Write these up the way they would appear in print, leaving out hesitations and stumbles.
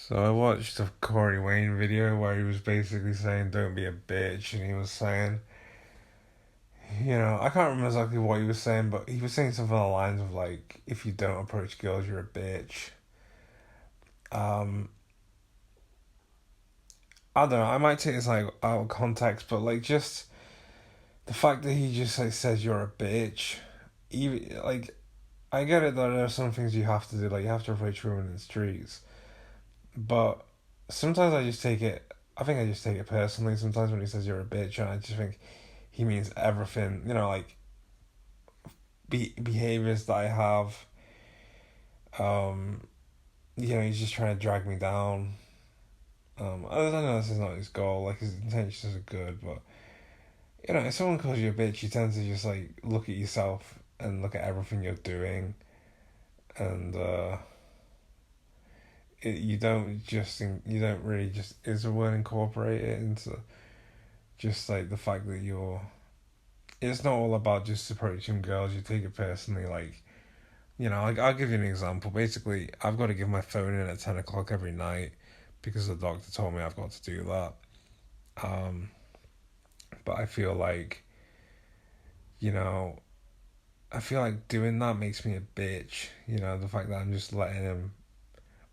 So I watched a Corey Wayne video where he was basically saying don't be a bitch, and he was saying, I can't remember exactly what he was saying, but he was saying something along the lines of like, if you don't approach girls, you're a bitch. Um, I don't know. I might take this like out of context, but like just the fact that he just like says you're a bitch, even like I get it that there are some things you have to do, like you have to approach women in the streets, but sometimes I just take it. I think I just take it personally. Sometimes when he says you're a bitch, and I just think he means everything. Like behaviors that I have. Um, he's just trying to drag me down. I don't know this is not his goal. Like his intentions are good, but if someone calls you a bitch, you tend to just like look at yourself and look at everything you're doing, and you don't really just is a word incorporate it into just like the fact that you're. It's not all about just approaching girls. You take it personally, like like I'll give you an example. Basically, I've got to give my phone in at 10 o'clock every night because the doctor told me I've got to do that. Um, but I feel like, you know, I feel like doing that makes me a bitch. The fact that I'm just letting him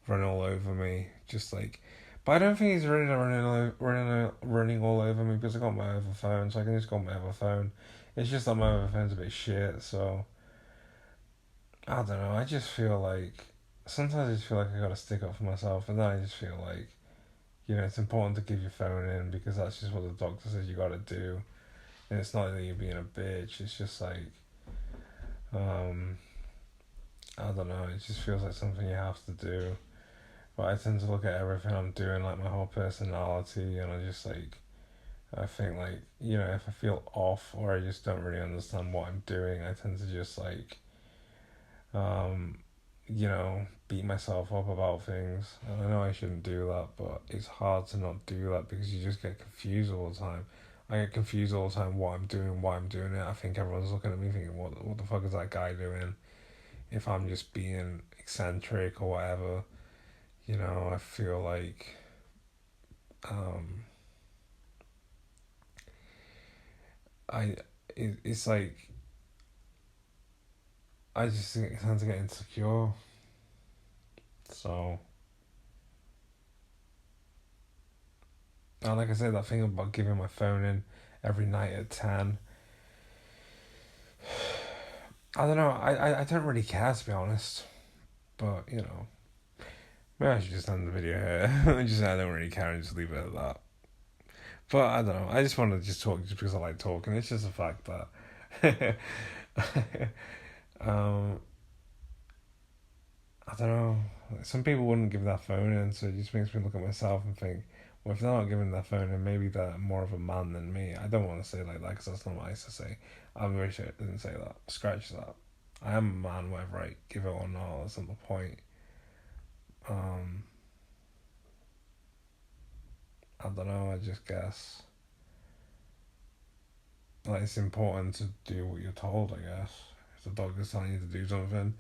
run all over me, just like. But I don't think he's really running all over me because I got my other phone, so I can just go on my other phone. It's just that my other phone's a bit shit, so I don't know. I just feel like sometimes I just feel like I gotta stick up for myself, and then I just feel like it's important to give your phone in because that's just what the doctor says you gotta do, and it's not that you're being a bitch. It's just like um, I don't know. It just feels like something you have to do. But I tend to look at everything I'm doing like my whole personality, and I just like I think like if I feel off or I just don't really understand what I'm doing, I tend to just like um, beat myself up about things. And I know I shouldn't do that, but it's hard to not do that because you just get confused all the time. I get confused all the time what I'm doing, why I'm doing it. I think everyone's looking at me thinking, what the fuck is that guy doing? If I'm just being eccentric or whatever, I feel like um, I it's like I just think I tend to get insecure. So, and like I said, that thing about giving my phone in every night at 10. I don't know. I don't really care to be honest, but maybe I should just end the video here. Just say I don't really care and just leave it at that. But I don't know. I just want to just talk just because I like talking. It's just a fact that um, I don't know. Some people wouldn't give that phone in, so it just makes me look at myself and think, well, if they're not giving that phone in, maybe they're more of a man than me. I don't want to say like that because that's not what I used to say. I'm very sure I didn't say that. Scratch that. I am a man, whether I give it or not. That's not the point. Um, I don't know. I just guess like it's important to do what you're told. I guess if the doctor's telling you to do something,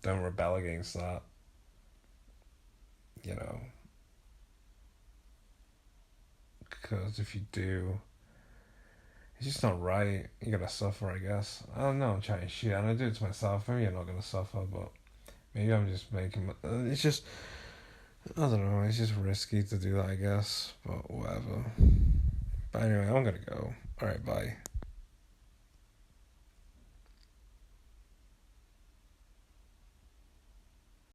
don't rebel against that. You know, because if you do, it's just not right. You're gonna suffer, I guess. I don't know. I'm chatting shit, and I do it to myself. Maybe you're not gonna suffer, but maybe I'm just making. It's just I don't know. It's just risky to do that, I guess. But whatever. But anyway, I'm gonna go. All right, bye.